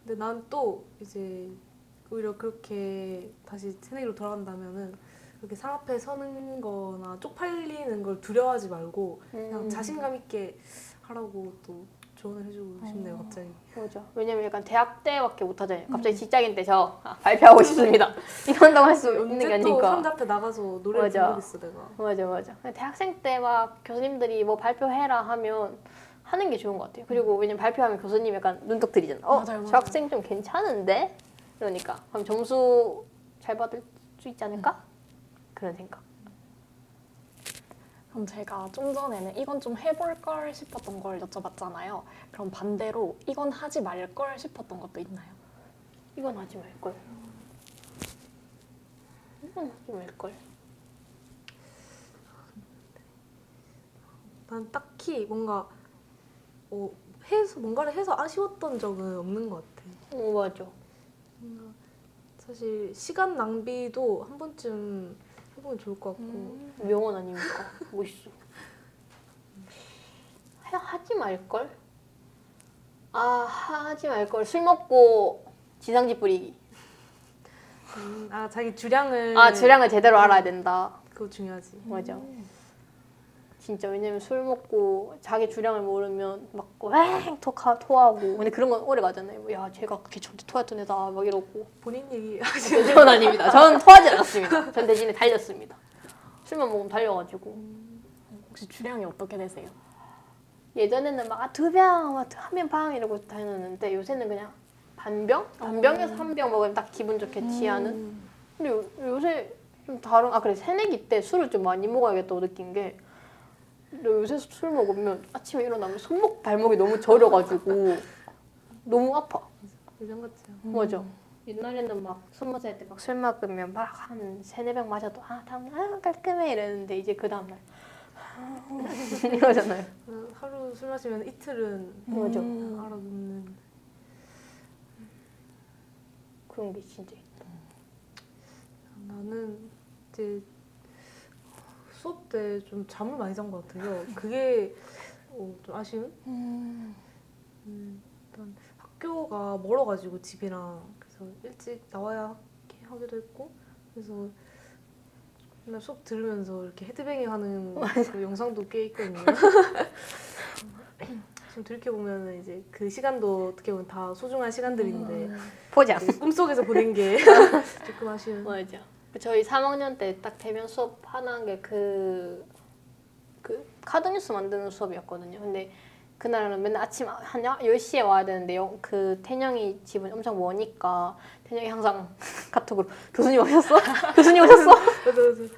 근데 난 또 이제 오히려 그렇게 다시 새내기로 돌아간다면은 그렇게 상 앞에 서는 거나 쪽팔리는 걸 두려워하지 말고 그냥 자신감 있게 하라고 또 조언을 해주고 싶네요, 갑자기. 맞아. 왜냐면 약간 대학 때밖에 못 하잖아요. 갑자기 직장인 때 발표하고 싶습니다. 이런다고 할 수 있는 게 언제 또 아니니까. 사람들 앞에 나가서 노래를 맞아. 부르겠어, 내가. 맞아. 근데 대학생 때 막 교수님들이 뭐 발표해라 하면 하는 게 좋은 것 같아요. 그리고 왜냐면 발표하면 교수님 약간 눈독 들이잖아. 맞아요. 저 학생 좀 괜찮은데? 그러니까 그럼 점수 잘 받을 수 있지 않을까? 그런 생각. 그럼 제가 좀 전에는 이건 좀 해볼 걸 싶었던 걸 여쭤봤잖아요. 그럼 반대로 이건 하지 말 걸 싶었던 것도 있나요? 이건 하지 말걸. 이건 하지 말걸. 난 딱히 뭔가를 해서 아쉬웠던 적은 없는 것 같아. 맞아. 사실 시간 낭비도 한 번쯤 해보면 좋을 것 같고. 명언 아닙니까? 멋있어. 하지 말걸? 하지 말걸. 술 먹고 지상지 뿌리기. 자기 주량을. 주량을 제대로 알아야 된다. 그거 중요하지. 맞아. 진짜 왜냐면 술 먹고 자기 주량을 모르면 막 왱 토하고 근데 그런 건 오래 가잖아요. 뭐, 야 제가 그렇게 저한테 토했던 애다 막 이러고. 본인 얘기 전 아닙니다. 저는 토하지 않았습니다. 전 대신에 달렸습니다. 술만 먹으면 달려가지고. 혹시 주량이 어떻게 되세요? 예전에는 막 2병, 1병 반 이러고 다녔는데 요새는 그냥 반병에서 1병 먹으면 딱 기분 좋게 취하는. 근데 요새 좀 다른. 그래 새내기 때 술을 좀 많이 먹어야겠다고 느낀 게. 요새 술 먹으면 아침에 일어나면 손목 발목이 너무 저려가지고 너무 아파. 예전 같아요. 맞아. 옛날에는 막 20살 때 막 술 먹으면 막 한 3-4병 마셔도 다음날 깔끔해 이랬는데 이제 그 다음날 이러잖아요. 하루 술 마시면 이틀은 맞아. 알아듣는. 그런 게 진짜 있다. 나는 이제 수업 때 좀 잠을 많이 잔 것 같아요. 그게 좀 아쉬운? 일단 학교가 멀어가지고 집이랑 그래서 일찍 나와야 하기도 했고 그래서 맨날 수업 들으면서 이렇게 헤드뱅잉 하는 그 영상도 꽤 있거든요. 지금 돌이켜보면 이제 그 시간도 어떻게 보면 다 소중한 시간들인데 보자. 이제 꿈속에서 보낸 게 조금 아쉬운. 맞아. 저희 3학년 때 딱 대면 수업 하나 한 게 그 카드 뉴스 만드는 수업이었거든요. 근데 그날은 맨날 아침 한 10시에 와야 되는데 그 태영이 집은 엄청 머니까 태영이 항상 카톡으로 교수님 오셨어? 교수님 오셨어? 맞아.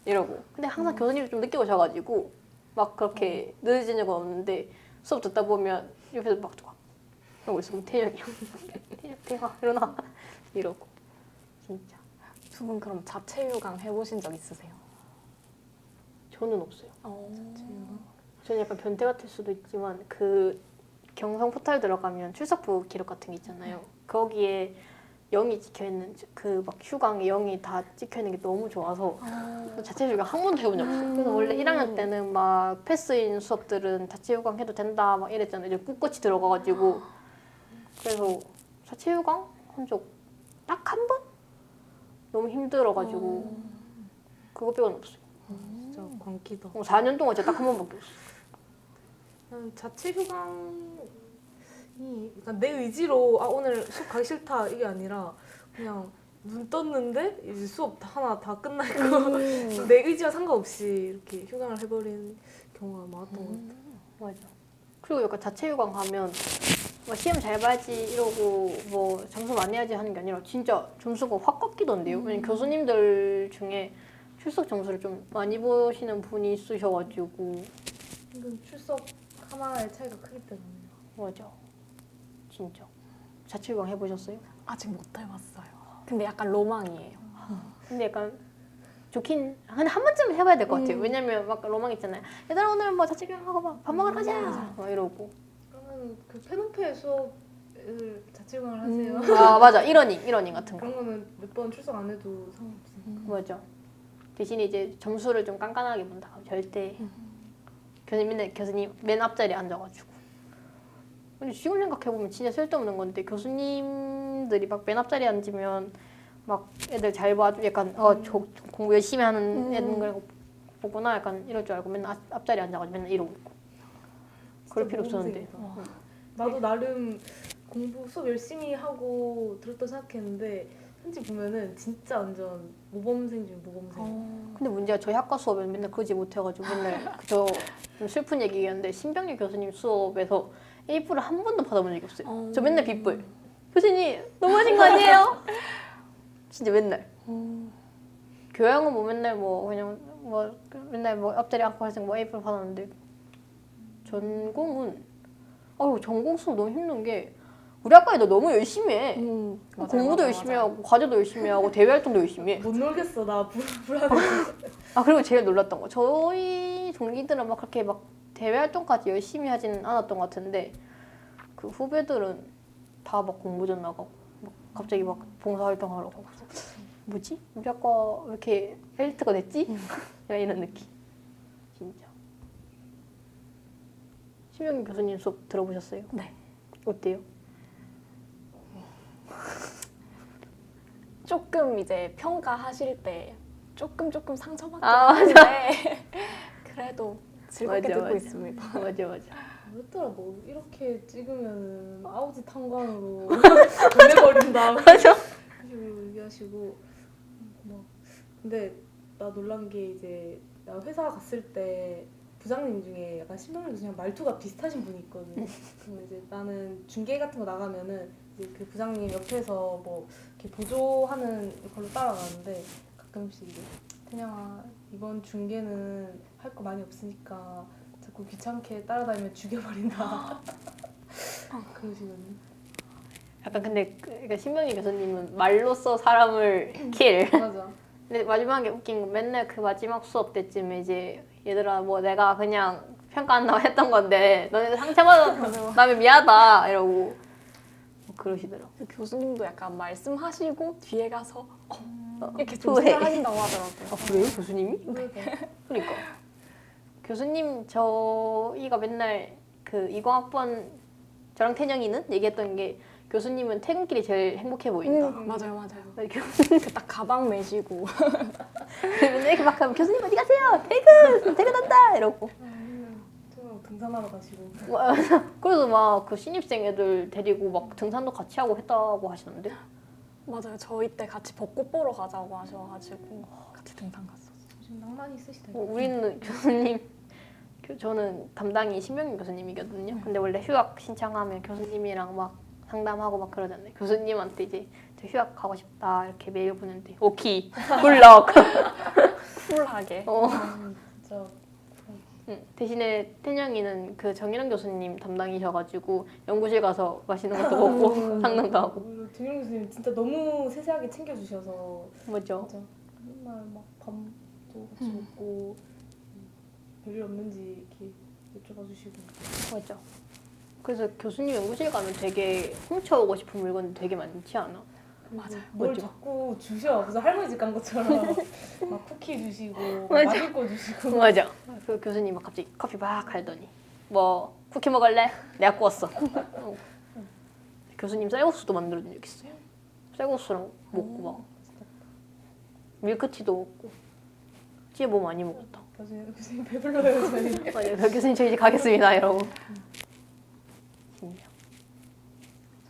이러고. 근데 항상 교수님이 좀 늦게 오셔가지고 막 그렇게 늦어진 적은 없는데 수업 듣다 보면 옆에서 막 이러고 있으면 태영이 태영아 일어나 이러고 진짜. 두 분 그럼 자체유강 해보신 적 있으세요? 저는 없어요. 어. 저는 약간 변태 같을 수도 있지만 그 경성 포탈 들어가면 출석부 기록 같은 게 있잖아요. 거기에 0이 찍혀 있는 그 막 휴강에 0이 다 찍혀 있는 게 너무 좋아서 자체 휴강 한 번도 해본 적 없어요. 그래서 원래 1학년 때는 막 패스인 수업들은 자체 휴강 해도 된다 막 이랬잖아요. 이제 꿋꿋이 들어가가지고 그래서 자체 휴강 한 적 딱 한 번? 너무 힘들어가지고 그거 빼고는 없어요. 진짜 광기다. 4년 동안 진짜 딱 한 번밖에 없어요. 난 자체 휴강이 그러니까 내 의지로 오늘 수업 가기 싫다 이게 아니라 그냥 눈 떴는데 이제 수업 하나 다 끝나 있고 내 의지와 상관없이 이렇게 휴강을 해버린 경우가 많았던 것 같아. 맞아. 그리고 약간 자체 휴강 가면 뭐 시험 잘 봐야지 이러고 뭐 점수 많이 해야지 하는 게 아니라 진짜 점수가 확 깎이던데요. 왜냐면 교수님들 중에 출석 점수를 좀 많이 보시는 분이 있으셔가지고. 이건 출석 하나의 차이가 크기 때문에. 맞아. 진짜. 자체 휴강 해보셨어요? 아직 못 해봤어요. 근데 약간 로망이에요. 근데 약간 좋긴 한 번쯤은 해봐야 될 것 같아요. 왜냐면 막 로망 있잖아요. 얘들아 오늘 뭐 자체 휴강하고 막 밥 먹으러 가자. 막 이러고. 그러면 그 페노페 수업을 자체 휴강을 하세요? 아 맞아. 이러닝 같은 거. 그런 거는 몇 번 출석 안 해도 상관없으니까. 맞아. 대신에 이제 점수를 좀 깐깐하게 본다. 절대 교수님 맨 앞자리에 앉아가지고. 근데 지금 생각해보면 진짜 쓸데없는 건데 교수님들이 막 맨 앞자리에 앉으면 막 애들 잘 봐줘 약간 공부 열심히 하는 애들 보구나 약간 이럴 줄 알고 맨날 앞자리에 앉아가지고 맨날 이러고 있고. 그럴 필요 없었는데. 나도 나름 공부 수업 열심히 하고 들었다 생각했는데 현지 보면은 진짜 완전 모범생 중에 모범생. 근데 문제가 저희 학과 수업에는 맨날 그러지 못해가지고 맨날 저 좀 슬픈 얘기였는데 신병렬 교수님 수업에서 A뿔을 한 번도 받아본 적이 없어요. 저 맨날 B뿔. 교수님 너무하신 거 아니에요? 진짜 맨날. 교양은 뭐 맨날 뭐 그냥 뭐 맨날 뭐 앞자리 앉고 해서 뭐 A뿔 받았는데 전공은 전공 수업 너무 힘든 게 우리 학과 애들 너무 열심히 해. 공부도 열심히 하고 과제도 열심히 하고 대외 활동도 열심히 해. 못 놀겠어 나 불안해. 그리고 제일 놀랐던 거 저희 동기들은 막 그렇게 막 대외 활동까지 열심히 하지는 않았던 것 같은데 그 후배들은 다 막 공모전 나가고 막 갑자기 막 봉사활동하러 가고 뭐지? 우리 학과 왜 이렇게 엘리트가 됐지? 약간 이런 느낌. 진짜. 심영희 교수님 수업 들어보셨어요? 네. 어때요? 조금 이제 평가하실 때 조금 상처받긴 맞아. 하는데 그래도 즐겁게 맞아, 듣고 맞아. 있습니다. 맞아. 뭐였더라 뭐 이렇게 찍으면 아우지 탄광으로 보내버린다. 맞아. 식으로 얘기하시고 막 근데 나 놀란 게 이제 나 회사 갔을 때 부장님 중에 약간 신병렬 교수님 말투가 비슷하신 분이 있거든요. 그럼 이제 나는 중계 같은 거 나가면은 이제 그 부장님 옆에서 뭐 이렇게 보조하는 걸로 따라가는데 가끔씩 이제 태영아 이번 중계는 할 거 많이 없으니까 자꾸 귀찮게 따라다니면 죽여버린다. 그러시거든요. 약간 근데 그러니까 신명희 교수님은 말로써 사람을 킬. 맞아. 근데 마지막에 웃긴 건 맨날 그 마지막 수업 때쯤에 이제 얘들아 뭐 내가 그냥 평가 안 나와 했던 건데 너네들 상처받았다면 미안하다 이러고 뭐 그러시더라고. 교수님도 약간 말씀하시고 뒤에 가서 이렇게 후회. 조심을 하신다고 하더라고요. 아 그래요 교수님이? 그러니까 교수님 저희가 맨날 그 20학번 저랑 태영이는 얘기했던 게 교수님은 퇴근길이 제일 행복해 보인다. 맞아요, 맞아요. 교수님 딱 가방 메시고 맨날 이렇게 막 하면 교수님 어디 가세요? 퇴근한다 이러고. 저 등산하러 가시고. 그래서 막 그 신입생 애들 데리고 막 등산도 같이 하고 했다고 하시던데. 맞아요. 저희 때 같이 벚꽃 보러 가자고 하셔가지고 같이 등산 갔었어요. 좀 낭만이 있으시다. 우리는 교수님 저는 담당이 신명민 교수님이거든요. 근데 원래 휴학 신청하면 교수님이랑 막 상담하고 막 그러잖아요. 교수님한테 이제 저 휴학 가고 싶다 이렇게 메일 보는데 오케이 굿럭. 쿨하게. 진짜 대신에 태영이는 그 정일환 교수님 담당이셔가지고 연구실 가서 맛있는 것도 먹고 상담도 하고. 정영 교수님 진짜 너무 세세하게 챙겨주셔서 뭐죠? 진짜 맨날 막 밥도 같이 먹고 별일 없는지 이렇게 여쭤봐 주시고. 맞아. 그래서 교수님 연구실 가면 되게 훔쳐오고 싶은 물건이 되게 많지 않아? 맞아요. 뭘 맞죠? 자꾸 주셔. 무슨 할머니 집 간 것처럼 막 쿠키 주시고 맞아. 마실거 주시고. 맞아. 그 교수님 막 갑자기 커피 막 하더니 뭐 쿠키 먹을래? 내가 구웠어. 교수님 쌀국수도 만들어준 적 있어요. 쌀국수랑 먹고 막 밀크티도 먹고 진짜 뭐 많이 먹었다. 교수님 배불러요 저희. 맞아요. 교수님 저 이제 가겠습니다 이러고. 진짜.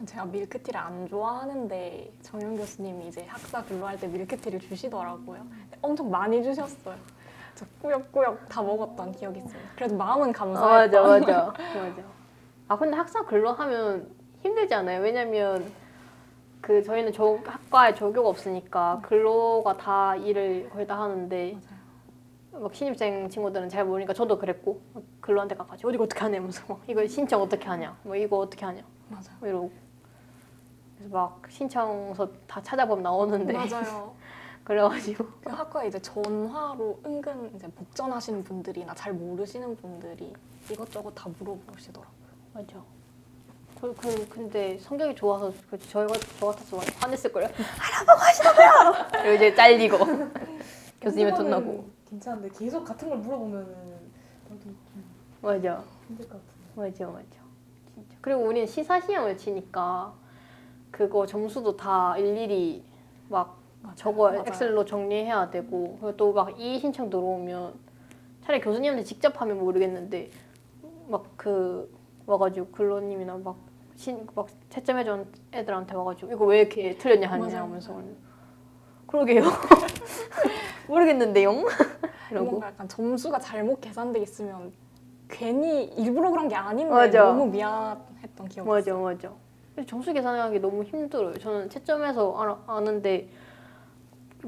제가 밀크티를 안 좋아하는데 정영 교수님이 이제 학사 근로할 때 밀크티를 주시더라고요. 엄청 많이 주셨어요. 저 꾸역꾸역 다 먹었던 기억이 있어요. 그래도 마음은 감사했던. 맞아. 아 근데 학사 근로하면 힘들지 않아요? 왜냐면 그 저희는 학과에 조교가 없으니까 근로가 다 일을 거의 다 하는데 막 신입생 친구들은 잘 모르니까 저도 그랬고 근로한테 가가지고 이거 어떻게 하냐 무슨 막 이거 신청 어떻게 하냐 뭐 이거 어떻게 하냐 맞아요. 뭐 이러고 그래서 막 신청서 다 찾아보면 나오는데 맞아요. 그래가지고 그 학과에 이제 전화로 은근 이제 복전하시는 분들이나 잘 모르시는 분들이 이것저것 다 물어보시더라고요. 맞아. 근데 성격이 좋아서 저 같았으면 화냈을 거예요. 알아보고 하시라고요. 그리고 이제 잘리고 교수님은 돈 나고. 괜찮은데 계속 같은 걸 물어보면은 나도 좀 맞아. 힘들 것 같은데. 맞아. 진짜. 그리고 우리는 시사 시험을 치니까 그거 점수도 다 일일이 막 적어 맞아요. 엑셀로 정리해야 되고 그리고 또 막 이의 신청 들어오면 차라리 교수님한테 직접 하면 모르겠는데 막 그 와가지고 근로님이나 막 채점해준 애들한테 와가지고 이거 왜 이렇게 틀렸냐 맞아요. 하면서 그러게요. 모르겠는데요. 이러고 뭔가 약간 점수가 잘못 계산돼 있으면 괜히 일부러 그런 게 아닌데 맞아. 너무 미안했던 기억이 있어요. 맞아. 그래서 점수 계산하기 너무 힘들어요. 저는 채점해서 아는데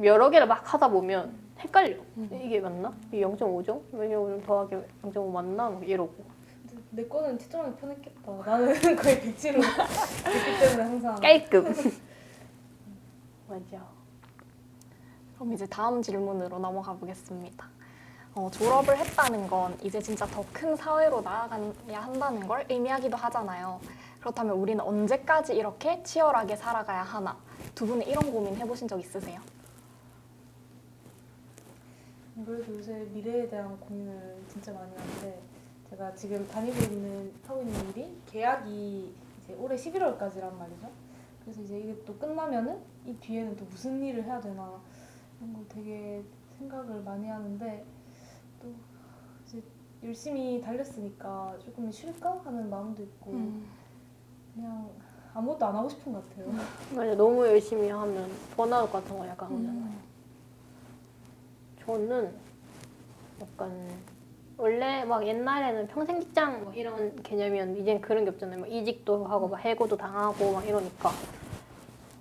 여러 개를 막 하다 보면 헷갈려. 이게 맞나? 이게 0.5점? 이게 5점 더하기 0.5 맞나? 막 이러고. 내 거는 채점하기 편했겠다. 나는 거의 백지로 됐기 때문에 항상. 깔끔. 맞아. 그럼 이제 다음 질문으로 넘어가 보겠습니다. 졸업을 했다는 건 이제 진짜 더 큰 사회로 나아가야 한다는 걸 의미하기도 하잖아요. 그렇다면 우리는 언제까지 이렇게 치열하게 살아가야 하나? 두 분은 이런 고민 해보신 적 있으세요? 아무래도 요새 미래에 대한 고민을 진짜 많이 하는데 제가 지금 하고 있는 일이 계약이 이제 올해 11월까지란 말이죠. 그래서 이제 이게 또 끝나면은 이 뒤에는 또 무슨 일을 해야 되나 이런 거 되게 생각을 많이 하는데 또 이제 열심히 달렸으니까 조금 쉴까 하는 마음도 있고 그냥 아무것도 안 하고 싶은 것 같아요. 맞아. 너무 열심히 하면 번아웃 같은 거 약간 오잖아요. 저는 약간 원래 막 옛날에는 평생 직장 막 이런 개념이었는데 이젠 그런 게 없잖아요. 막 이직도 하고 막 해고도 당하고 막 이러니까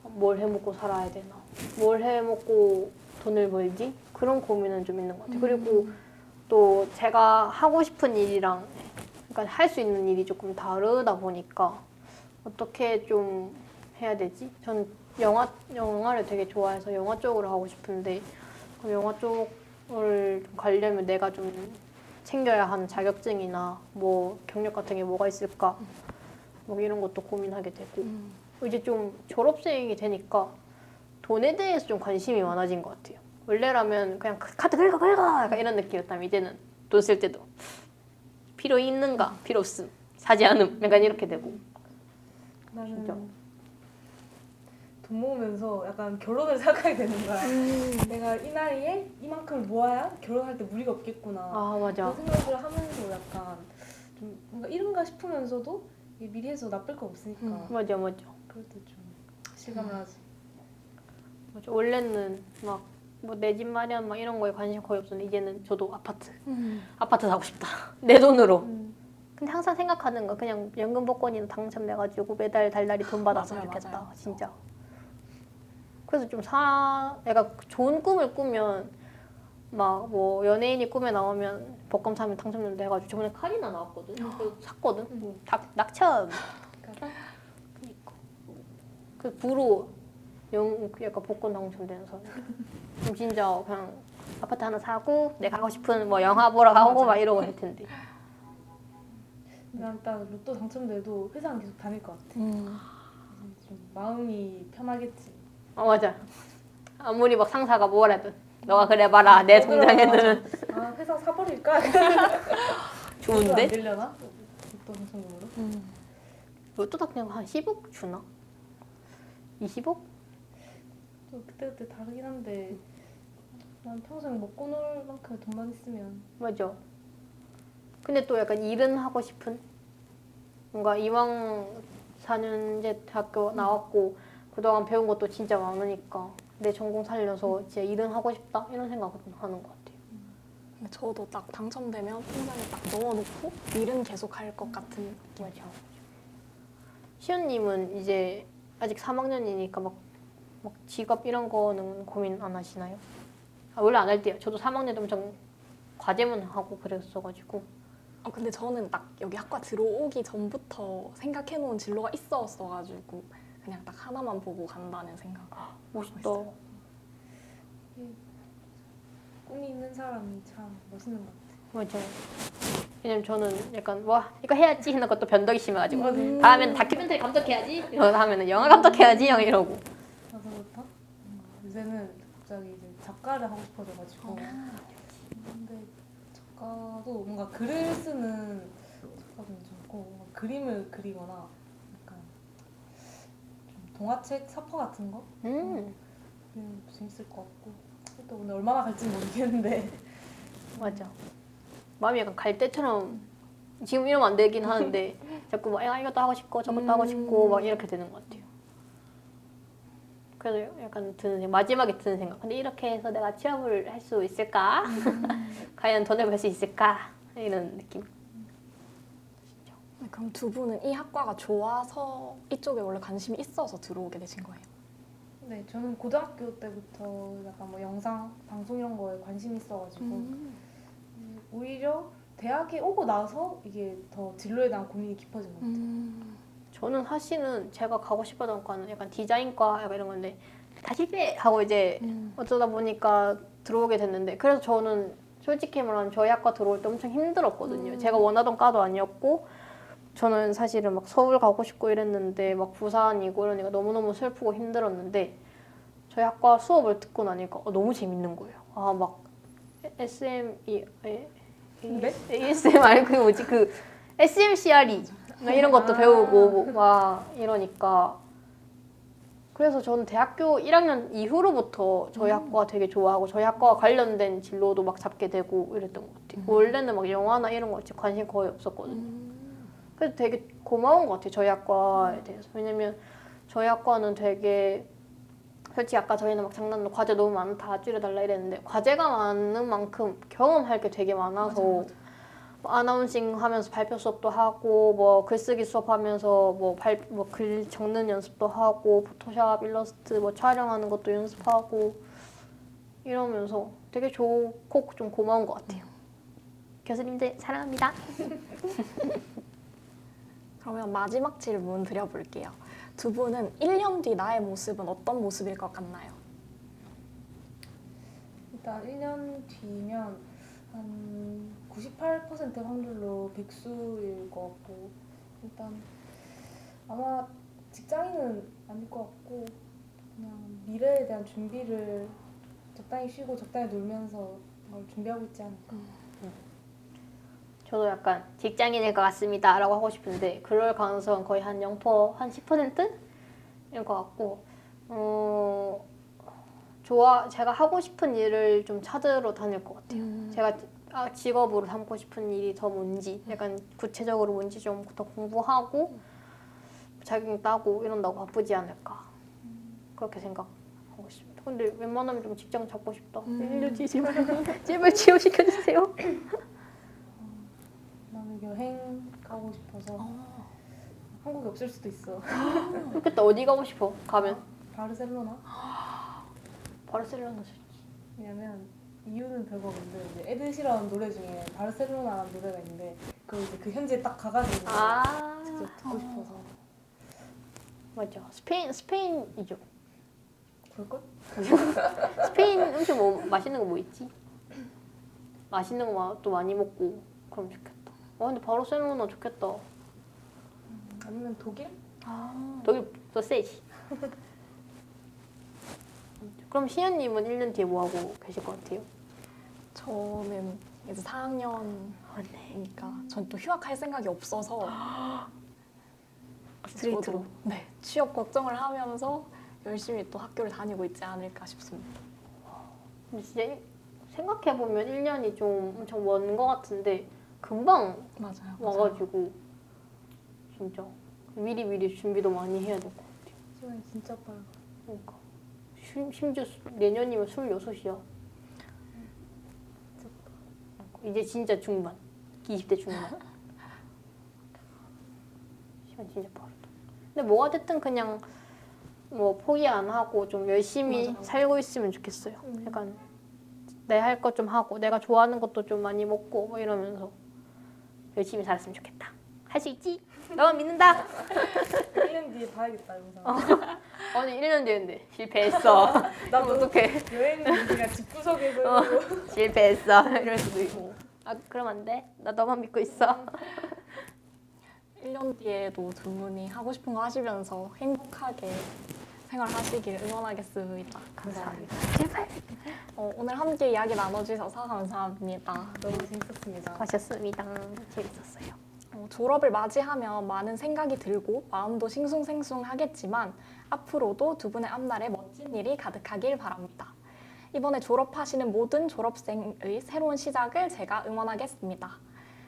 뭘 해먹고 살아야 되나? 뭘 해먹고 돈을 벌지? 그런 고민은 좀 있는 것 같아요. 그리고 또 제가 하고 싶은 일이랑 그러니까 할 수 있는 일이 조금 다르다 보니까 어떻게 좀 해야 되지? 저는 영화를 되게 좋아해서 영화 쪽으로 하고 싶은데 그럼 영화 쪽을 좀 가려면 내가 좀 챙겨야 하는 자격증이나 뭐 경력 같은 게 뭐가 있을까 뭐 이런 것도 고민하게 되고 이제 좀 졸업생이 되니까 돈에 대해서 좀 관심이 많아진 것 같아요. 원래라면 그냥 카드 긁어 약간 이런 느낌이었다면 이제는 돈 쓸 때도 필요 있는가 필요 없음 사지 않음 약간 이렇게 되고. 나는 진짜. 돈 모으면서 약간 결혼을 생각하게 되는 거야. 내가 이 나이에 이만큼을 모아야 결혼할 때 무리가 없겠구나. 아 맞아. 그런 생각을 하면서 약간 좀 뭔가 이른가 싶으면서도 이게 미리 해서 나쁠 거 없으니까 맞아. 그럴 때 좀 실감을 하지. 맞아. 원래는 막 뭐 내 집 마련 막 이런 거에 관심 거의 없었는데 이제는 저도 아파트 사고 싶다 내 돈으로. 근데 항상 생각하는 거 그냥 연금 복권이나 당첨돼가지고 매달 달달이 돈 받았으면 맞아요, 좋겠다. 맞아요. 진짜. 그래서 좀 약간 좋은 꿈을 꾸면 막 뭐 연예인이 꿈에 나오면 복권 사면 당첨된다 해가지고 저번에 칼이나 나왔거든. 그래서 샀거든. 낙천. 그러니까 그 부로 약간 복권 당첨되는 사람. 그럼 진짜 그냥 아파트 하나 사고 내가 가고 싶은 뭐 영화 보러 가고 막 이러고 할 텐데. 난 딱 로또 당첨돼도 회사는 계속 다닐 것 같아. 좀 마음이 편하겠지. 맞아. 아무리 막 상사가 뭐라든 너가 그래봐라 내 통장에는. 아 회사 사버릴까? 좋은데? 안 되려나? 로또 당첨금으로? 로또 그냥 한 10억 주나? 20억? 또 그때그때 다르긴 한데 난 평생 먹고 놀 만큼의 돈만 있으면 맞아. 근데 또 약간 일은 하고 싶은? 뭔가 이왕 4년제 대학교 나왔고 그동안 배운 것도 진짜 많으니까 내 전공 살려서 진짜 일은 하고 싶다 이런 생각을 하는 것 같아요. 근데 저도 딱 당첨되면 통장에 딱 넣어놓고 일은 계속 할 것 같은. 맞아. 시연님은 이제 아직 3학년이니까 막 직업 이런 거는 고민 안 하시나요? 아, 원래 안 할 때요. 저도 3학년 때 엄청 과제문 하고 그랬어가지고. 근데 저는 딱 여기 학과 들어오기 전부터 생각해놓은 진로가 있었어가지고 그냥 딱 하나만 보고 간다는 생각. 멋있다. 있어요. 꿈이 있는 사람이 참 멋있는 것 같아. 맞아요. 왜냐면 저는 약간 와 이거 해야지 하는 것도 변덕이 심해가지고 다음에는 다큐멘터리 감독해야지 이러고 다음에는 영화 감독해야지 이러고. 나서부터 요새는 갑자기 이제 작가를 하고 싶어져가지고 근데 작가도 뭔가 글을 쓰는 작가도 괜찮고 뭔가 그림을 그리거나 약간 좀 동화책 사파 같은 거 그리는 것도 재밌을 것 같고 또 오늘 얼마나 갈지 모르겠는데 맞아. 마음이 약간 갈 때처럼 지금 이러면 안 되긴 하는데 자꾸 막 이것도 하고 싶고 저것도 하고 싶고 막 이렇게 되는 것 같아요. 그래서 약간 마지막에 드는 생각. 근데 이렇게 해서 내가 취업을 할 수 있을까? 과연 돈을 벌 수 있을까? 이런 느낌. 그럼 두 분은 이 학과가 좋아서 이쪽에 원래 관심이 있어서 들어오게 되신 거예요? 네 저는 고등학교 때부터 약간 뭐 영상 방송 이런 거에 관심이 있어가지고 오히려 대학에 오고 나서 이게 더 진로에 대한 고민이 깊어진 것 같아요. 저는 사실은 제가 가고 싶었던 과는 약간 디자인과 약간 이런 건데 다 실패 하고 이제 어쩌다 보니까 들어오게 됐는데 그래서 저는 솔직히 말하면 저희 학과 들어올 때 엄청 힘들었거든요. 제가 원하던 과도 아니었고 저는 사실은 막 서울 가고 싶고 이랬는데 막 부산이고 이러니까 너무너무 슬프고 힘들었는데 저희 학과 수업을 듣고 나니까 너무 재밌는 거예요. 아 막 SM이 네? ASM 아니 그게 뭐지 그 SMCRE 이런 것도 배우고 막 이러니까 그래서 저는 대학교 1학년 이후로부터 저희 학과 되게 좋아하고 저희 학과와 관련된 진로도 막 잡게 되고 이랬던 것 같아요. 원래는 막 영화나 이런 거 관심 거의 없었거든요. 그래서 되게 고마운 것 같아요 저희 학과에 대해서. 왜냐면 저희 학과는 되게 솔직히 아까 저희는 막 장난으로 과제 너무 많다 줄여달라 이랬는데 과제가 많은 만큼 경험할 게 되게 많아서 맞아. 뭐 아나운싱 하면서 발표 수업도 하고 뭐 글쓰기 수업하면서 뭐 글 적는 연습도 하고 포토샵 일러스트 뭐 촬영하는 것도 연습하고 이러면서 되게 좋고 좀 고마운 것 같아요. 교수님들 사랑합니다. 그러면 마지막 질문 드려볼게요. 두 분은 1년 뒤 나의 모습은 어떤 모습일 것 같나요? 일단 1년 뒤면 한 98% 확률로 백수일 것 같고 일단 아마 직장인은 아닐 것 같고 그냥 미래에 대한 준비를 적당히 쉬고 적당히 놀면서 뭘 준비하고 있지 않을까. 저도 약간 직장인일 것 같습니다 라고 하고 싶은데 그럴 가능성은 거의 한 0%, 한 10%인 것 같고 제가 하고 싶은 일을 좀 찾으러 다닐 것 같아요. 제가 직업으로 삼고 싶은 일이 더 뭔지 약간 구체적으로 뭔지 좀 더 공부하고 자격증 따고 이런다고 바쁘지 않을까 그렇게 생각하고 있습니다. 근데 웬만하면 좀 직장 잡고 싶다. 1년 뒤에 제발 취업시켜주세요. 나는 여행 가고 싶어서 한국에 없을 수도 있어. 좋겠다. 어디 가고 싶어? 가면? 바르셀로나? 바르셀로나 좋지. 왜냐면 이유는 별거 없는데 이제 에드시런 노래 중에 바르셀로나라는 노래가 있는데 그 이제 그 현지에 딱 가가지고 직접 듣고 싶어서. 맞아. 스페인이죠. 그럴걸? 스페인 음식 뭐 맛있는 거 뭐 있지? 맛있는 거또 많이 먹고 그럼 좋겠다. 근데 바르셀로나 좋겠다. 아니면 독일? 독일 더 세지. 그럼 시연님은 1년 뒤에 뭐 하고 계실 것 같아요? 저는 이제 4학년이니까 전 또 휴학할 생각이 없어서 스트레이트로. 저도 네, 취업 걱정을 하면서 열심히 또 학교를 다니고 있지 않을까 싶습니다. 근데 진짜 생각해보면 1년이 좀 엄청 먼 것 같은데 금방 맞아요. 와가지고 진짜 미리미리 준비도 많이 해야 될 것 같아요. 시간이 진짜 빨라. 그러니까 심지어 내년이면 26이야. 이제 진짜 중반, 20대 중반. 시간 진짜 빠르다. 근데 뭐가 됐든 그냥 뭐 포기 안 하고 좀 열심히 맞아. 살고 있으면 좋겠어요. 약간 내 할 것 좀 하고 내가 좋아하는 것도 좀 많이 먹고 뭐 이러면서 열심히 살았으면 좋겠다. 할 수 있지? 너만 믿는다. 1년 뒤에 봐야겠다 영상. 아니 1년 됐는데 실패했어. 나도 어떡해. 여행 그냥 집구석에서 실패했어. 이럴 수도 있고. 그럼 안 돼. 나 너만 믿고 있어. 1년 뒤에도 두 분이 하고 싶은 거 하시면서 행복하게 생활하시길 응원하겠습니다. 감사합니다. 제발. 오늘 함께 이야기 나눠주셔서 감사합니다. 너무 재밌었습니다. 하셨습니다. 재밌었어요. 졸업을 맞이하면 많은 생각이 들고 마음도 싱숭생숭하겠지만 앞으로도 두 분의 앞날에 멋진 일이 가득하길 바랍니다. 이번에 졸업하시는 모든 졸업생의 새로운 시작을 제가 응원하겠습니다.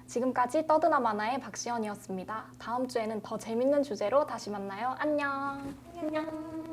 지금까지 떠드나 마나의 박시연이었습니다. 다음 주에는 더 재밌는 주제로 다시 만나요. 안녕. 안녕.